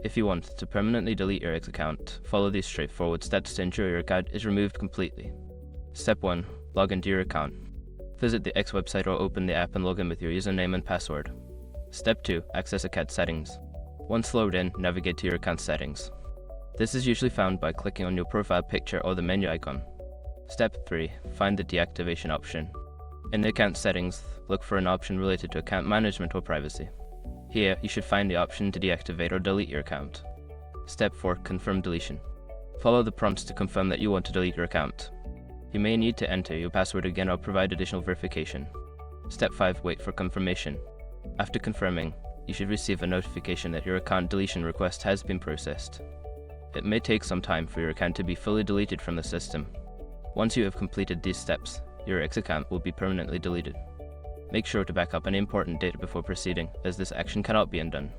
If you want to permanently delete your X account, follow these straightforward steps to ensure your account is removed completely. Step 1. Log into your account. Visit the X website or open the app and log in with your username and password. Step 2. Access account settings. Once logged in, navigate to your account settings. This is usually found by clicking on your profile picture or the menu icon. Step 3. Find the deactivation option. In the account settings, look for an option related to account management or privacy. Here, you should find the option to deactivate or delete your account. Step 4. Confirm deletion. Follow the prompts to confirm that you want to delete your account. You may need to enter your password again or provide additional verification. Step 5. Wait for confirmation. After confirming, you should receive a notification that your account deletion request has been processed. It may take some time for your account to be fully deleted from the system. Once you have completed these steps, your X account will be permanently deleted. Make sure to back up any important data before proceeding, as this action cannot be undone.